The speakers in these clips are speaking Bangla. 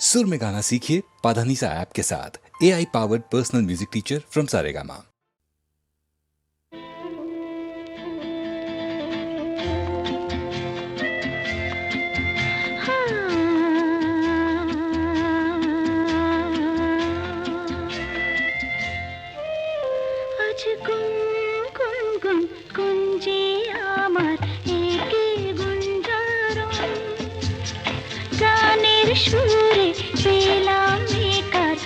सुर में गाना सीखिए पाधानीसा ऐप के साथ। AI powered personal music teacher from Saregama. সুরে পেলাম বেকার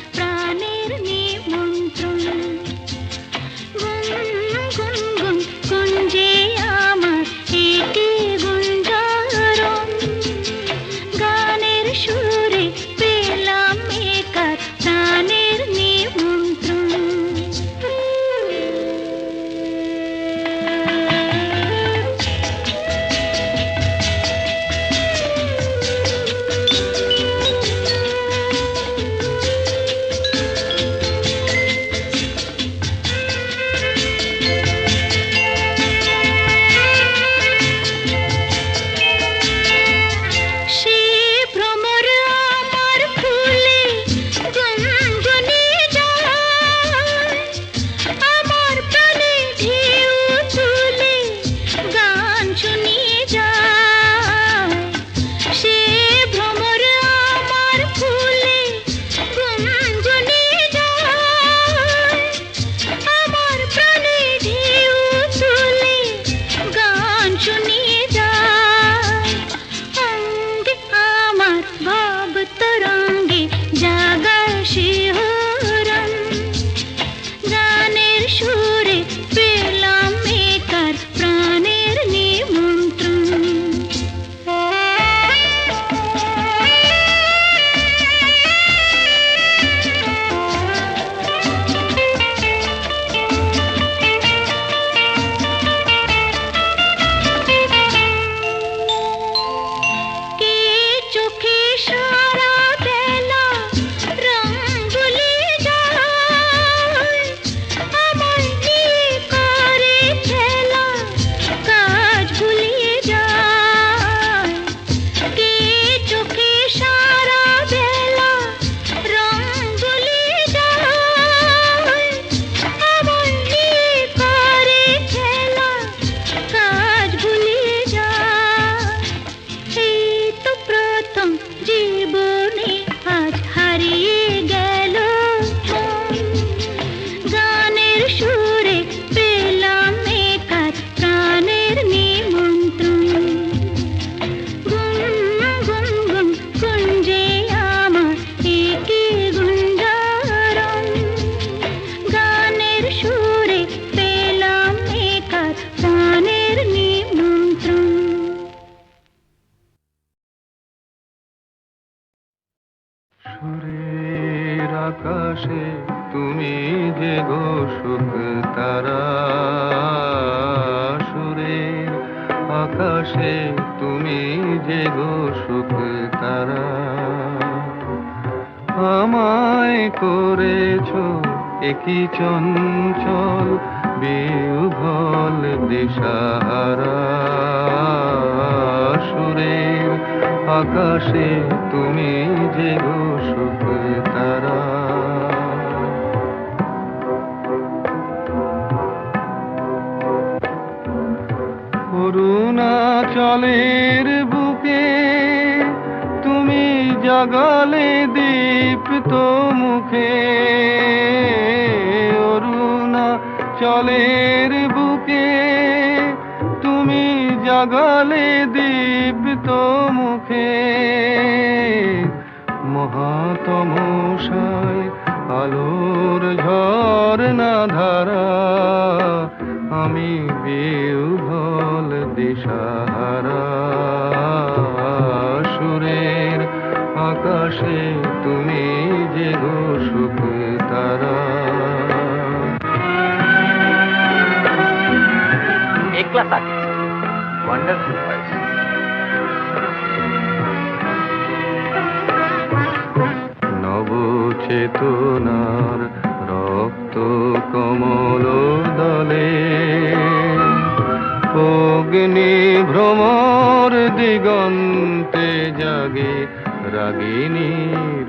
প্রাণের নিমন্ত্রণ। গুন গুন গুঞ্জে আমার একে গুঞ্জারণ। গানের সুরে পেলাম বেকার প্রাণের নিমন্ত্রণ। সুরের আকাশে তুমি যে গো সুখ তারা, সুরের আকাশে তুমি যে গো সুখ তারা। আমায় করেছো একই চঞ্চল বিহ্বল দিশাহারা। সুরের আকাশে তুমি যে গো সুখ তারা। অরুণাচলের বুকে তুমি জাগালে দীপ্ত মুখে। অরুণাচলের বুকে তুমি জাগালে দীপ্ত মুখে। মহাতমসায় আলোর ঝরনা ধারা, আমি বিহ্বল দিশাহারা। সুরের আকাশে তুমি যে গো সুখ তারা। একলা থাকে ওয়ান্ডারফুল ভয়েস। নবচেতনার রক্ত কমল দলে, অগ্নি ভ্রমর দিগন্তে জাগে রাগিনীর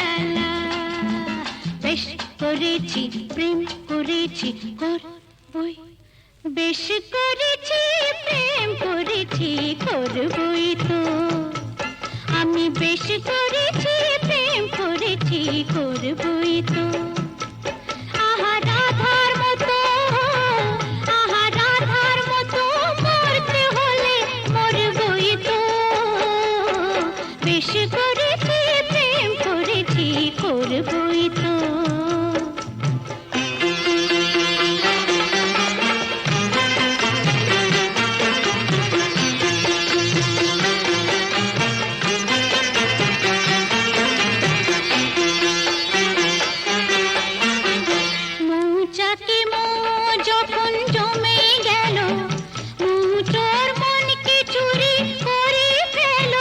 করেছি প্রেম করেছি করবই, বেশ করেছি প্রেম করেছি করবই তো। আমি বেশ করেছি প্রেম করেছি করবই তো। আহা রাধার মতো, আহা রাধার মতো মরতে হলে মরবই তো। বেশ করেছি প্রেম করেছি করবই তো। মৌচাকে মৌ যখন জমে গেল, মৌচোর মনকে চুরি করে ফেল।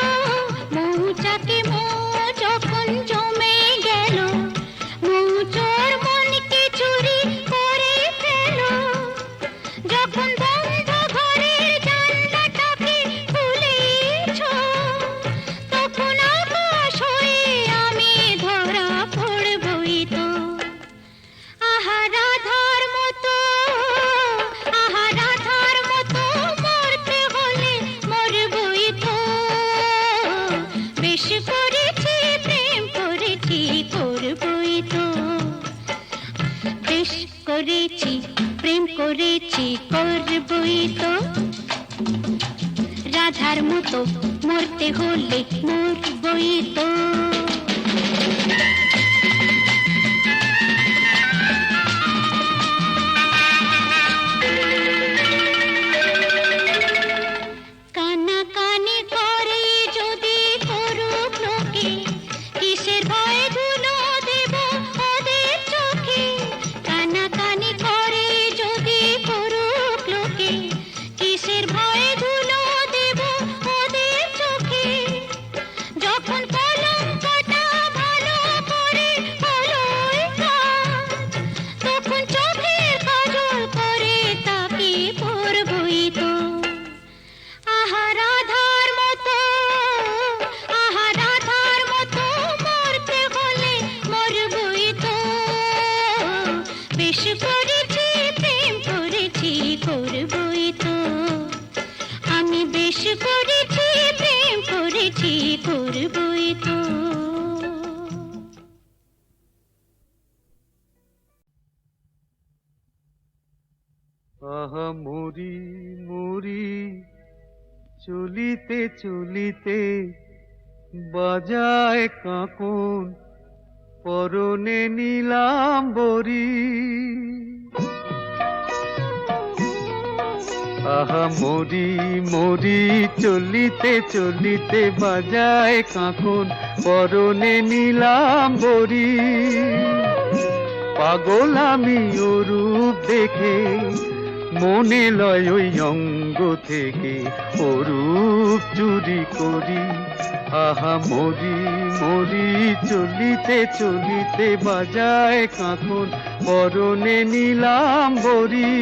মৌচাকে মৌ যখন জমে গেল, মৌচোর মনকে চুরি করে ফেল। যখন বন্ধ ঘরের জানলাটাকে খুলেছ, তখন আকাশ হয়ে আমি ধরা পড়বই তো। আহা রাধার মতো, আহা রাধার মতো মরতে হলে মরবই তো। বেশ করেছি প্রেম করেছি করবই তো। বেশ করেছি প্রেম করেছি করবই তো। রাধার মতো মরতে হলে মরবই তো। কানাকানি করে যদি করুক লোকে, কিসের ভয়ে ধুলো দেব ওদের চোখে। কানাকানি করে যদি করুক লোকে, কিসের ভয়ে ধুলো দেব ওদের চোখে। যখন কলঙ্কটা ভালো করে হলোই কাজ, তখন চোখের কাজল করে তাকে পরবই তো। আহা রাধার মতো, আহা রাধার মতো মরতে হলে মরবই তো। বেশ করেছি প্রেম করেছি করবই তো। আমি বেশ করেছি প্রেম করেছি করবই তো। আহা মরি মরি চলিতে চলিতে বাজায় কাঁকন পরনে নীলাম্বরী। আহা মরি মরি চলিতে চলিতে বাজায় কাঁকন পরনে নীলাম্বরী। পাগল আমি ও রূপ দেখে, মনে লয় ওই অঙ্গ থেকে অরূপ চুরি করি। আহা মরি মরি চলিতে চলিতে বাজায় কাঁকন পরনে নীলাম্বরী।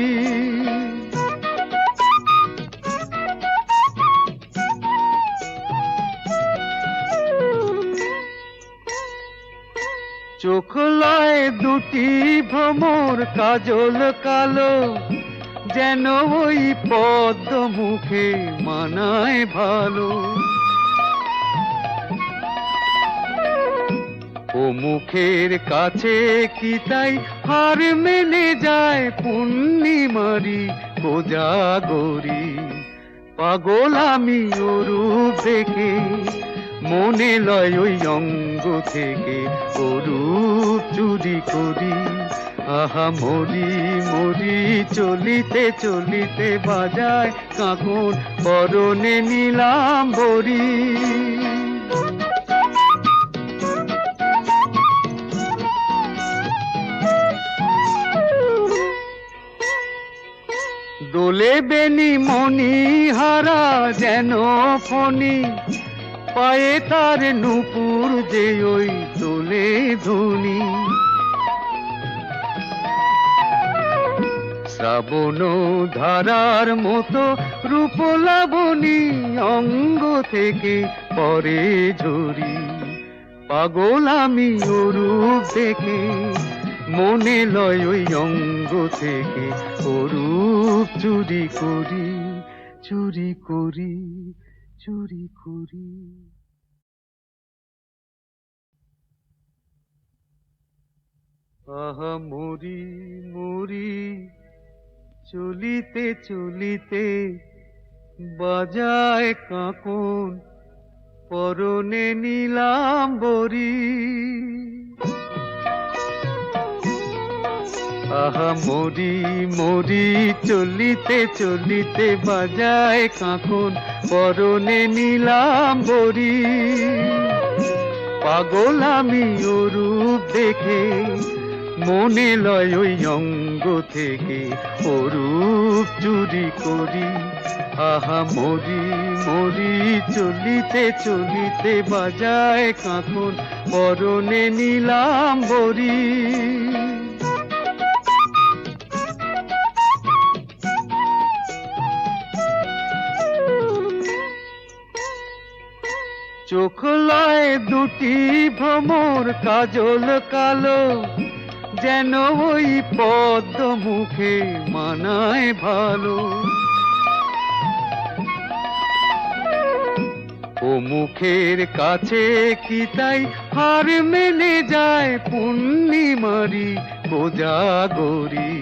চোখ লয় দুটি ভ্রমর কাজল কালো, যেন ওই পদ্ম মুখে মানায় ভালো। ও মুখের কাছে কি তাই হার মেনে যায় পূর্ণিমারি কোজাগরী। পাগল আমি ও রূপ দেখে, মনে লয় ওই অঙ্গ থেকে অরূপ চুরি করি। আহা মরি মরি চলিতে চলিতে বাজায় কাঁকন পরনে নীলাম্বরী। দোলে বেনি মণি হারা যেন ফণি, পায়ে তার নূপুর যে ওই তোলে ধুনি। শ্রাবণ ধারার মতো রূপ লাবণী অঙ্গ থেকে পরে ঝরি। পাগল আমি ও রূপ দেখে, মনে লয় ওই অঙ্গ থেকে অরূপ চুরি করি চুরি করি চুরি করি। আহা মরি মরি চলিতে চলিতে বাজায় কাঁকন পরনে নীলাম্বরী। আহা মরি মরি চলিতে চলিতে বাজায় কাঁকন পরনে নীলাম্বরী। পাগল আমি অরূপ দেখে মনে লয় ওই অঙ্গ থেকে অরূপ চুরি করি। আহা মরি মরি চলিতে চলিতে বাজায় কাঁকন পরনে নীলাম্বরী। চোখ লয় দুটি ভ্রমর কাজল কালো, যেন ওই পদ্ম মুখে মানায় ভালো। ও মুখের কাছে কি তাই হার মেনে যায় পূর্ণিমারি কোজাগরী।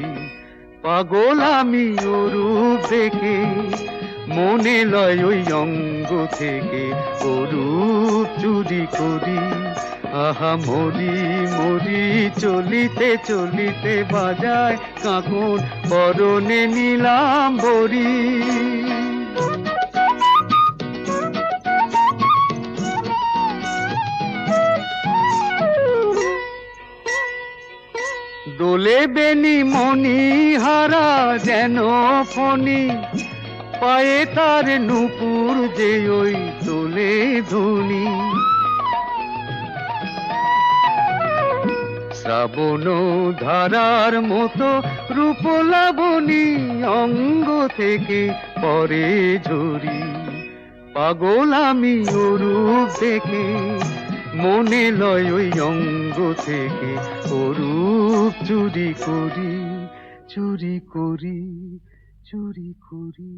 পাগল আমি অরূপ দেখে মনে লয় ওই অঙ্গ থেকে অরূপ চুরি করি। আহা মরি মরি চলিতে চলিতে বাজায় কাঁকন পরনে নীলাম্বরী। দোলে বেনি মনি হারা যেন ফণি, পায়ে তার নূপুর যে ওই তোলে ধুনি। শ্রাবণ ধারার মতো রূপ লাবণী অঙ্গ থেকে পরে ঝরি। পাগল আমি অরূপ দেখে মনে লয় ওই অঙ্গ থেকে অরূপ চুরি করি চুরি করি চুরি করি।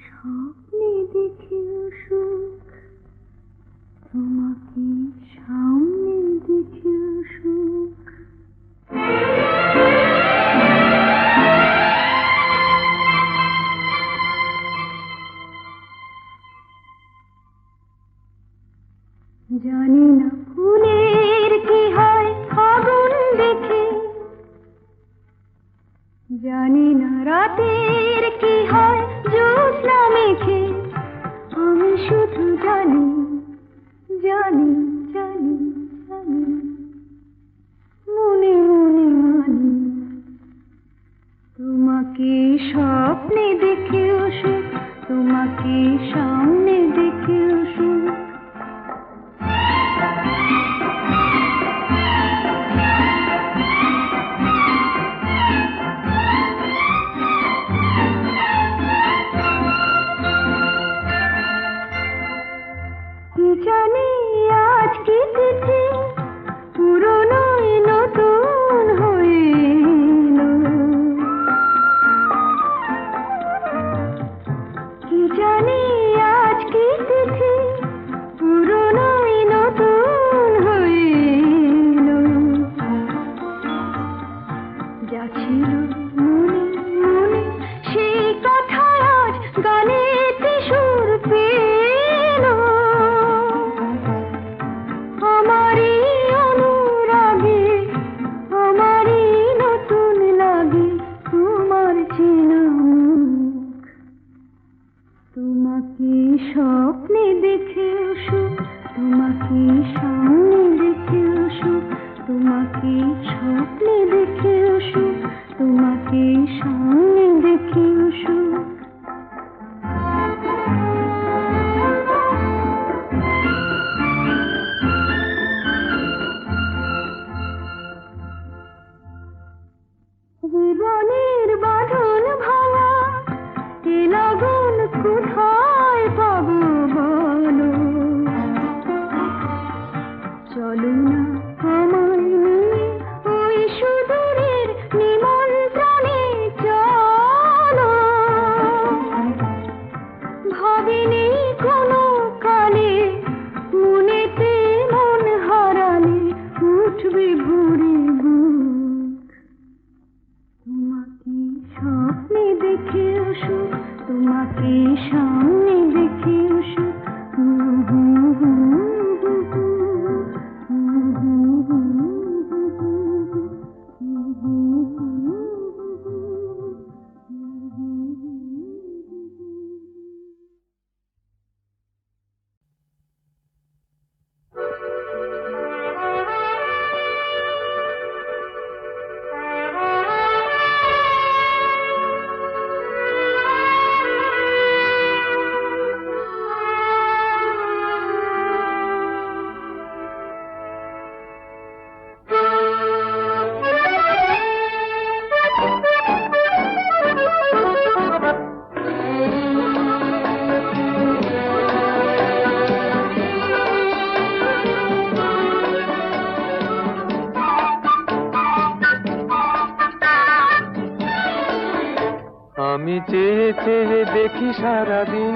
স্বপ্নে দেখে সুখ, তোমাকে সামনে দেখে সুখ। জানি না ফুলের কি হয় আগুন দেখে, জানি না রাতের কি হয় জ্যোৎস্না মেখে। আমি শুধু জানি জানি জানি জানি মনে মনে মানি, তোমাকে স্বপ্নে দেখেও সুখ, তোমাকে সামনে দেখেও সুখ। জানি আজ কি তিথি পুরনো নতুন হয়ে এলো, কি জানি আজ কি তিথি পুরনো নতুন হয়ে এলো। যা ছিল মনে মনে সেই কথা আজ গানেতে সুর পেল। আমারই অনুরাগে আমারই নতুন লাগে তোমার চেনা মুখ। তোমাকে স্বপ্নে দেখেও সুখ, তোমাকে সামনে দেখেও সুখ, তোমাকে স্বপ্নে দেখেও সুখ, তোমাকে সামনে দেখেও সুখ। জীবনের বাঁধন ভাঙা এ লগন কোথায় পাবো বলো। চেয়ে দেখি সারাদিন,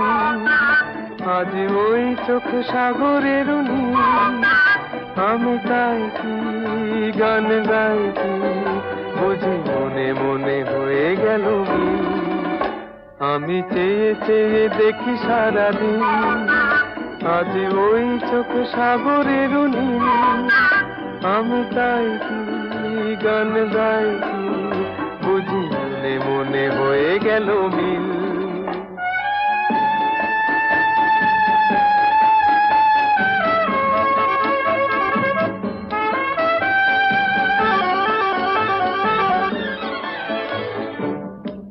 আজ ওই চোখ সাগরের নীল। আমি তাই কি গান গাই কি, বুঝি মনে মনে হয়ে গেল মিল। আমি চেয়ে চেয়ে দেখি সারাদিন, আজ ওই চোখ সাগরের নীল। আমি তাই কি গান গাই কি, বুঝি মনে মনে হয়ে গেল মিল।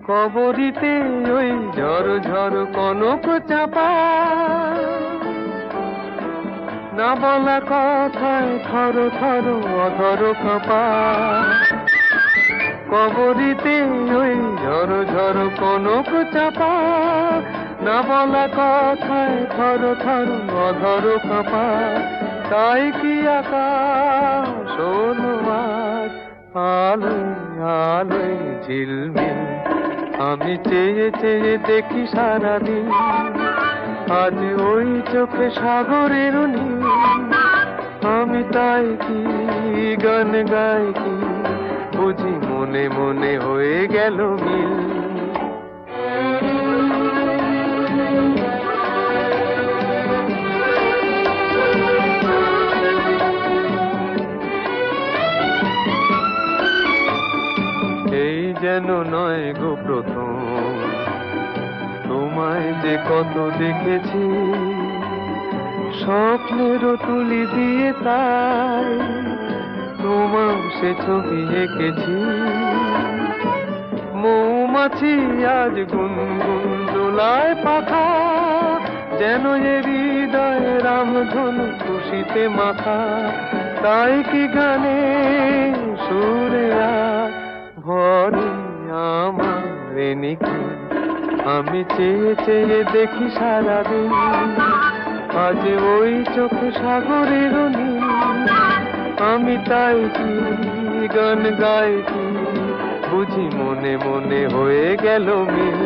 কবরীতে ওই ঝড় ঝড় কনক চাপা, না বলা কথায় থর থর অধর কাঁপা। কবরীতে ওই ঝড় ঝড় কনক চাপা, না বলা কথায় থর থর অধর কাঁপা। তাই কি আকাশ হলো আজ আলোয় আলোয় ঝিলমিল। আমি চেয়ে চেয়ে দেখি সারাদিন, আজ ওই চোখে সাগরের নীল। আমি তাই কি গান গাই কি, বুঝি মনে মনে হয়ে গেল মিল। এই যেন নয় গো প্রথম, তোমায় যে কত দেখেছি, স্বপ্নেরও তুলি দিয়ে তাই তোমার সে ছবি এঁকেছি। মৌমাছি আজ গুনগুন দোলায় পাখা, যেন এ হৃদয় রামধনু খুশিতে মাথা। তাই কি গানে সুরে আজ ভরে আমার নিকি। আমি চেয়ে চেয়ে দেখি সারাদিন, আজ ওই চোখে সাগরের নীল। আমি তাই কি গান গাই কি, বুঝি মনে মনে হয়ে গেল মিল।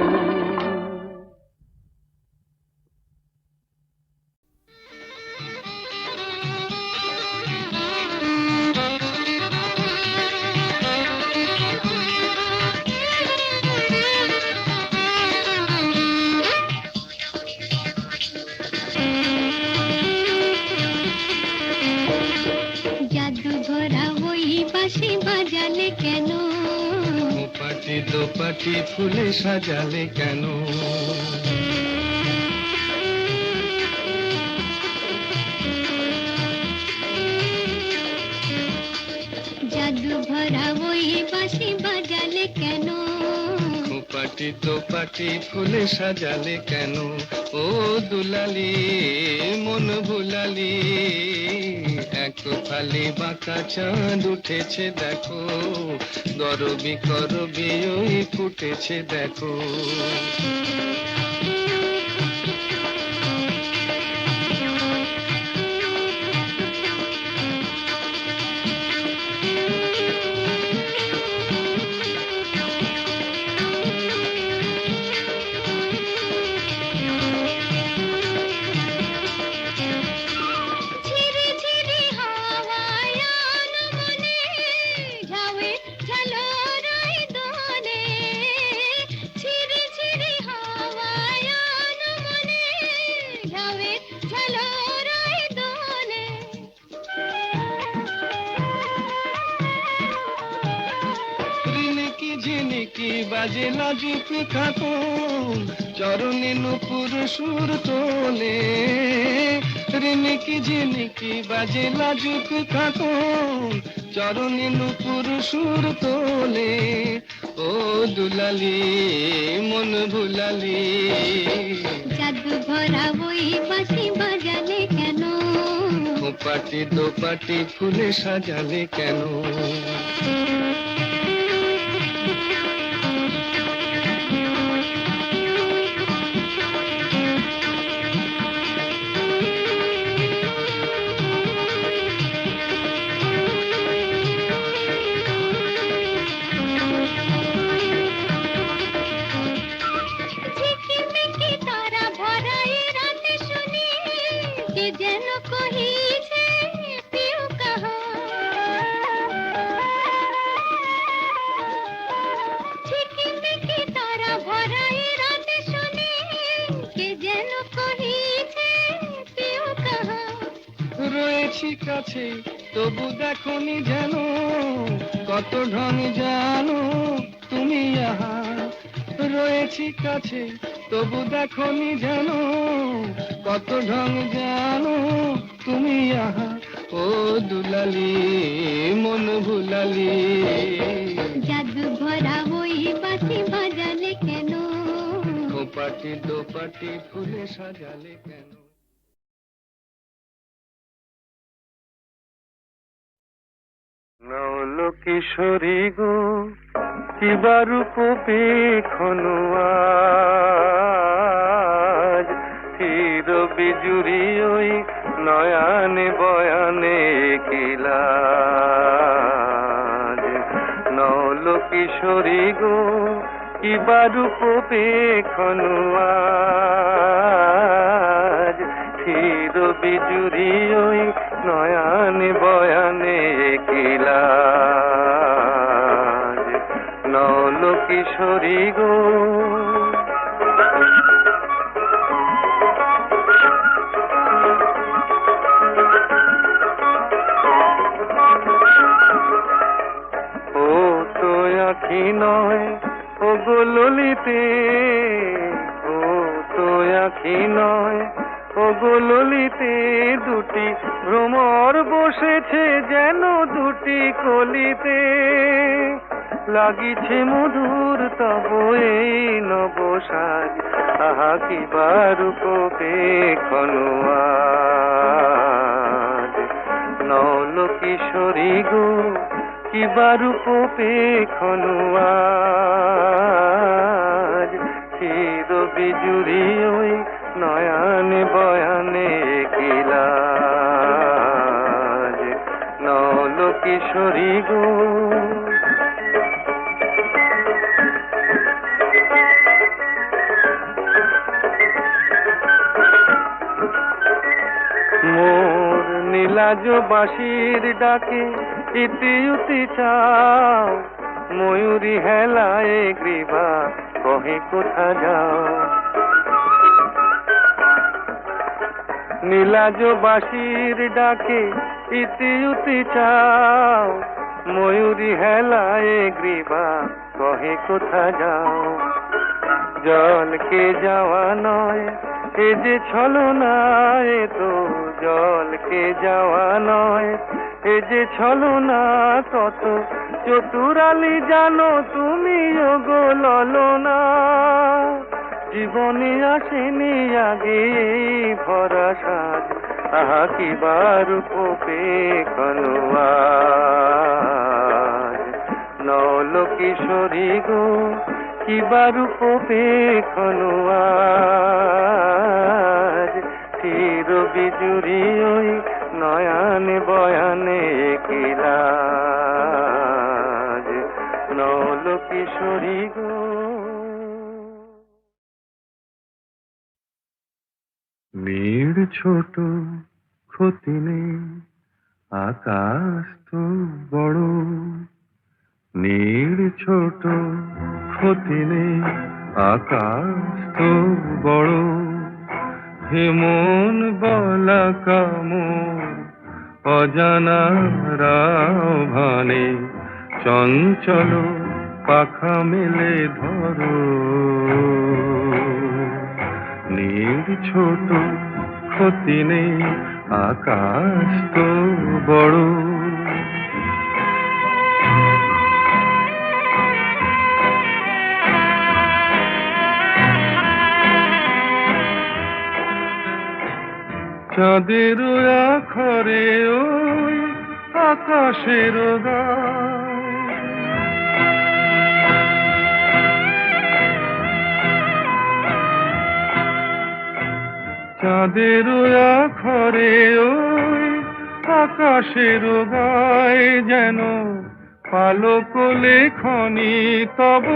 জাদু ভরা ওই বাঁশি বাজালে কেন, পাটি দোপাটি ফুলে সাজালে কেন, জাদু ভরা ওই বাঁশি বাজালে কেন, পাটি দোপাটি ফুলে সাজালে কেন। ও দুলালি মন ভুলালি, এক ফালি বাঁকা চাঁদ উঠেছে দেখো, গরবি করবি ওই ফুটেছে দেখো। ঝিরি ঝিরি হাওয়ায় আনমনে ঝাউয়ে ঝালরাই দোলে। ঝিরি ঝিরি হাওয়ায় আনমনে ঝাউয়ে ঝালরাই দোলে। ঝিনিকি ঝিনিকি বাজে লাজুক খাতুন, চরণে নুপুর সুর তোলে। ঝিনিকি ঝিনিকি বাজে লাজুক খাতুন, চরণে নুপুর সুর তোলে। ও দুলালি মন ভুলালি, জাদু ভরা ওই বাঁশি বাজালে কেন, পাটি দোপাটি ফুলে সাজালে কেন। ঝিরি के जन कोही छे पियो कहा छिकी मिकी तारा भरा ए रात सुने के जन कोही छे पियो कहा রয়েছি কাছে তবু দেখনি যেন কত ঢং জানো তুমি আহা রয়েছি কাছে তবু দেখনি যেন কত ঢং জানো তুমি আহা ও দুলালি মন ভুলালি জাদু ভরা ওই বাঁশি বাজালে কেন খোপাটি দোপাটি ফুলে সাজালে কেন নৌল কিশোরী গো কিবা রূপ পেখনু আজ চির বিজুরি ওই নয়ানে বয়ানে কিলাজ নৌল কিশোরী গো কিবা রূপ পেখনু আজ চির বিজুরি ওই নয়ানে বয়ানে কিলাজ নৌল কিশোরী গো ও তো আখি নয় ও গো ললিতে ও তো আখি নয় ও গো ললিতে দুটি ভ্রমর বসেছে যেন দুটি কলিতে লাগিছে মধুর তব এই নবসাজ আহা কি বারুপ পেখনু আজ নৌল কিশোরী গো কি বারুপ পেখনু আজ চির বিজুরি ওই নয়ানে বয়ানে কিলাজ নৌল কিশোরী গো মোর নীলাজ বাঁশির ডাকে ইতি উতি চাও ময়ূরী হেলায় গ্রীবা কহে কোথা যাও নীলাজ বাঁশির ডাকে ইতি উতি চাও ময়ূরী হেলায় গ্রীবা কহে কোথা যাও জলকে যাওয়া নয় এ যে ছলনা এ তো জলকে যাওয়া নয় এ যে ছলনা কত চতুরালি জানো তুমি গো ললনা জীবনে আসেনি আগে ভরা সাজ আহা কি বারুপ পেখনু আজ নৌল কিশোরী গো কি বারুপ পেখনু আজ চির বিজুরি ওই নয়ানে বয়ানে কিলাজ নৌল কিশোরী গো নীড় ছোট ক্ষতি নেই আকাশ তো বড় নীড় ছোট ক্ষতি নেই আকাশ তো বড় হেমন বলা কামর অজানা রাভানে চঞ্চল পাখা মেলে ধরো নীড় ছোট ক্ষতি নেই আকাশ তো বড় চাঁদের আখরে ওই আকাশের গায় চাঁদের আখরে ওই আকাশের গায় যেন পালক লেখনি তব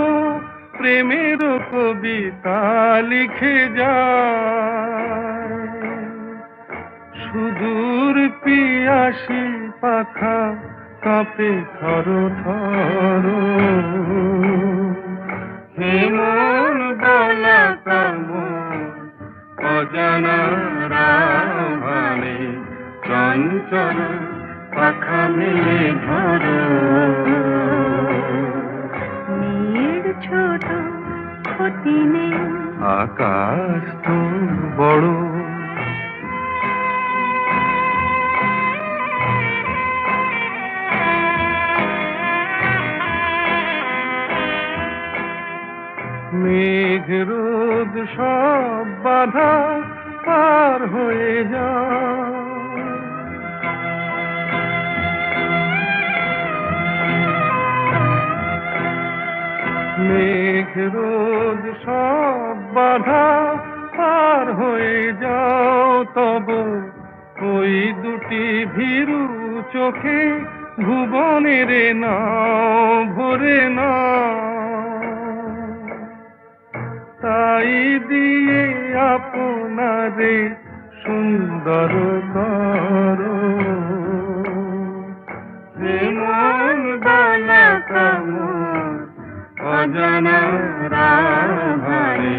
প্রেমের কবিতা লিখে যায় সুদূর পিয়াসী পাখা কাঁপে থর থর হে মন বলা কামন অজানা রাভানে চঞ্চল পাখা মেলে ধরো মেয়ের ছোট ক্ষতি নেই আকাশ তো বড় মেঘ রোদ সব বাধা পার হয়ে যায় মেঘ রোদ সব বাধা পার হয়ে যাও তব ওই দুটি ভীরু চোখে ভুবনের নাও ভরে না তাই দিয়ে আপনারে সুন্দর করো হে মন বালা কামন অজানা রাভানে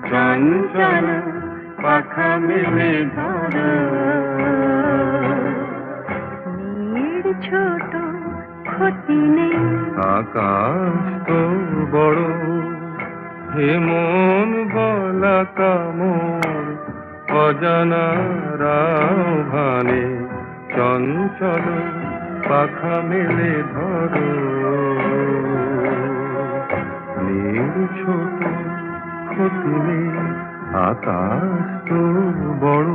চঞ্চল পাখা মেলে ধরো মেয়ের ছোট ক্ষতি নেই আকাশ তো বড় হে মন বলা কামর অজানা রাভানে চঞ্চল পাখা মেলে ধরো নীল ছোট ক্ষতি নেই আকাশ তো বড়